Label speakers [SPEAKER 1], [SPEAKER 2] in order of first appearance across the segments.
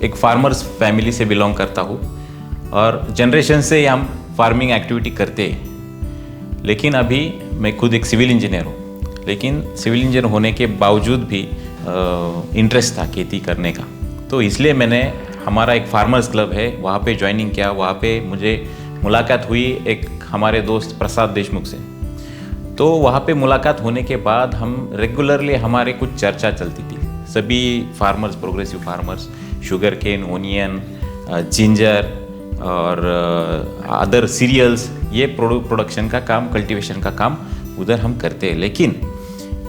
[SPEAKER 1] एक farmers family से belong करता हूँ और जनरेशन से हम फार्मिंग एक्टिविटी करते हैं। लेकिन अभी मैं खुद एक सिविल इंजीनियर हूँ, लेकिन सिविल इंजीनियर होने के बावजूद भी इंटरेस्ट था खेती करने का। तो इसलिए मैंने हमारा एक फार्मर्स क्लब है वहाँ पे ज्वाइनिंग किया। वहाँ पे मुझे मुलाकात हुई एक हमारे दोस्त प्रसाद देशमुख से। तो वहाँ पे मुलाकात होने के बाद हम रेगुलरली हमारे कुछ चर्चा चलती थी। सभी farmers, progressive farmers, sugar cane, onion, ginger और अदर सीरियल्स, ये प्रोडक्शन का काम, कल्टीवेशन का काम उधर हम करते हैं। लेकिन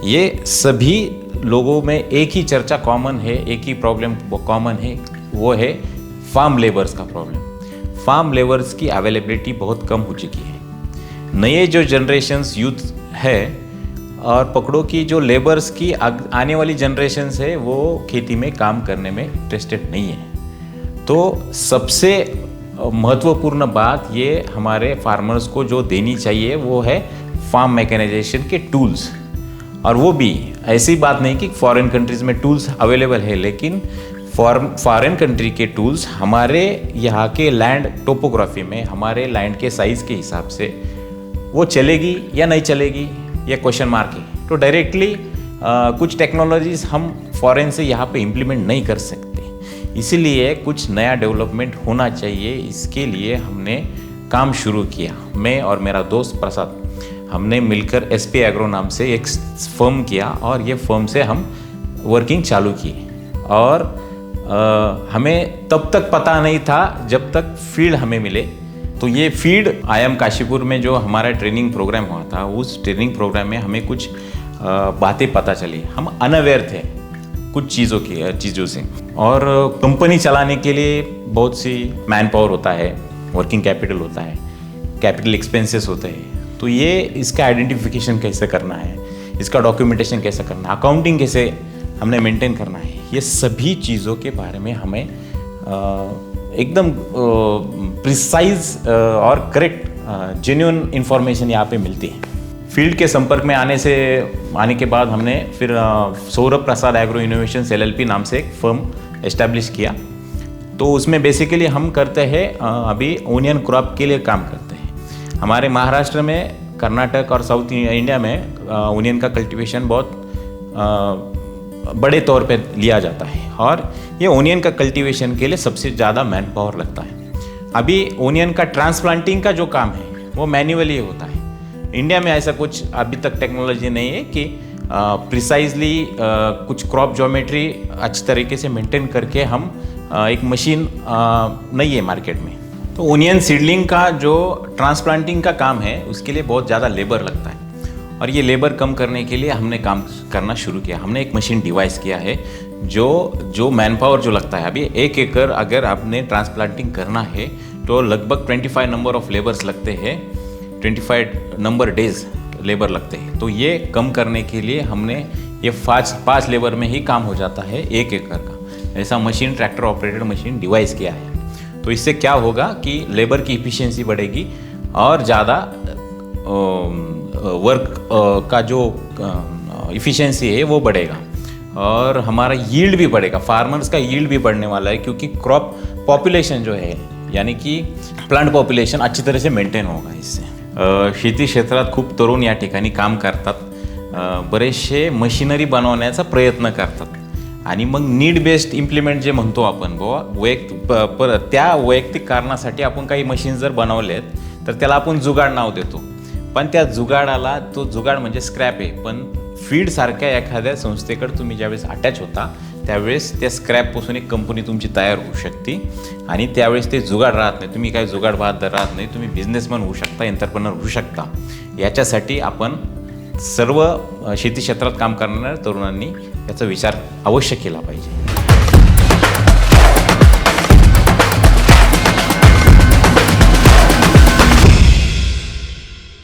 [SPEAKER 1] ये सभी लोगों में एक ही चर्चा कॉमन है, एक ही प्रॉब्लम कॉमन है, वो है फार्म लेबर्स का प्रॉब्लम। फार्म लेबर्स की अवेलेबिलिटी बहुत कम हो चुकी है। नए जो जनरेशन्स यूथ है और पकड़ो कि जो लेबर्स की आने वाली जनरेशन्स है वो खेती में काम करने में इंटरेस्टेड नहीं है। तो सबसे महत्वपूर्ण बात ये हमारे फार्मर्स को जो देनी चाहिए वो है फार्म मैकेनाइजेशन के टूल्स। और वो भी ऐसी बात नहीं कि फॉरेन कंट्रीज़ में टूल्स अवेलेबल है, लेकिन फॉरेन कंट्री के टूल्स हमारे यहाँ के लैंड टोपोग्राफी में, हमारे लैंड के साइज़ के हिसाब से वो चलेगी या नहीं चलेगी, ये क्वेश्चन मार्क है। तो डायरेक्टली कुछ टेक्नोलॉजीज़ हम फॉरेन से यहाँ पे इम्प्लीमेंट नहीं कर सकते, इसीलिए कुछ नया डेवलपमेंट होना चाहिए। इसके लिए हमने काम शुरू किया। मैं और मेरा दोस्त प्रसाद, हमने मिलकर एसपी एग्रो नाम से एक फर्म किया और ये फर्म से हम वर्किंग चालू की। और हमें तब तक पता नहीं था जब तक फील्ड हमें मिले। तो ये फील्ड IIM काशीपुर में जो हमारा ट्रेनिंग प्रोग्राम हुआ था, उस ट्रेनिंग प्रोग्राम में हमें कुछ बातें पता चली। हम अनअवेयर थे कुछ चीज़ों से। और कंपनी चलाने के लिए बहुत सी मैन पावर होता है, वर्किंग कैपिटल होता है, कैपिटल एक्सपेंसेस होते हैं। तो ये इसका आइडेंटिफिकेशन कैसे करना है, इसका डॉक्यूमेंटेशन कैसे करना है, अकाउंटिंग कैसे हमने मेंटेन करना है, ये सभी चीज़ों के बारे में हमें एकदम प्रिसाइज और करेक्ट जेन्युइन इंफॉर्मेशन यहाँ पे मिलती है। फील्ड के संपर्क में आने के बाद हमने फिर सौरभ प्रसाद एग्रो इनोवेशंस LLP नाम से एक फर्म एस्टैब्लिश किया। तो उसमें बेसिकली हम करते हैं अभी ओनियन क्रॉप के लिए काम करते हैं। हमारे महाराष्ट्र में, कर्नाटक और साउथ इंडिया में ओनियन का कल्टीवेशन बहुत बड़े तौर पे लिया जाता है और ये ओनियन का कल्टीवेशन के लिए सबसे ज़्यादा मैन पावर लगता है। अभी ओनियन का ट्रांसप्लांटिंग का जो काम है वो मैन्युअली होता है। इंडिया में ऐसा कुछ अभी तक टेक्नोलॉजी नहीं है कि प्रिसाइजली कुछ क्रॉप ज्योमेट्री अच्छी तरीके से मेंटेन करके हम एक मशीन नहीं है मार्केट में। तो ओनियन सीडलिंग का जो ट्रांसप्लांटिंग का काम है उसके लिए बहुत ज़्यादा लेबर लगता है और ये लेबर कम करने के लिए हमने काम करना शुरू किया। हमने एक मशीन डिवाइस किया है जो मैन पावर जो लगता है। अभी 1 एकड़ अगर आपने ट्रांसप्लांटिंग करना है तो लगभग 25 नंबर ऑफ लेबर्स लगते हैं, 25 नंबर डेज लेबर लगते हैं। तो ये कम करने के लिए हमने ये 5 लेबर में ही काम हो जाता है 1 एकड़ का। ऐसा machine, tractor operated machine device किया है। तो इससे क्या होगा कि लेबर की इफ़िशियंसी बढ़ेगी और ज़्यादा वर्क का जो इफ़िशियंसी है वो बढ़ेगा और हमारा यील्ड भी बढ़ेगा। फार्मर्स का यील्ड भी बढ़ने वाला है क्योंकि क्रॉप पॉप्युलेशन जो है, यानी कि प्लांट पॉप्युलेशन अच्छी तरह से मेंटेन होगा इससे। शेती क्षेत्रात खूप तरुण या ठिकाणी काम करतात, बरेचसे मशिनरी बनवण्याचा प्रयत्न करतात आणि मग नीड बेस्ड इम्प्लिमेंट जे म्हणतो आपण बुवा, त्या वैयक्तिक कारणासाठी आपण काही मशीन जर बनवलेत तर त्याला आपण जुगाड नाव देतो। पण त्या जुगाडाला, तो जुगाड म्हणजे स्क्रॅप आहे, पण फीड सारख्या एखाद्या संस्थेकडे तुम्ही ज्यावेळेस अटॅच होता त्यावेळेस त्या स्क्रॅपपासून एक कंपनी तुमची तयार होऊ शकते आणि त्यावेळेस ते जुगाड राहत नाही, तुम्ही काय जुगाड बहादर राहत नाही, तुम्ही बिझनेसमॅन होऊ शकता, एंटरप्रेनर होऊ शकता। याच्यासाठी आपण सर्व शेती क्षेत्रात काम करणाऱ्या तरुणांनी याचा विचार अवश्य केला पाहिजे।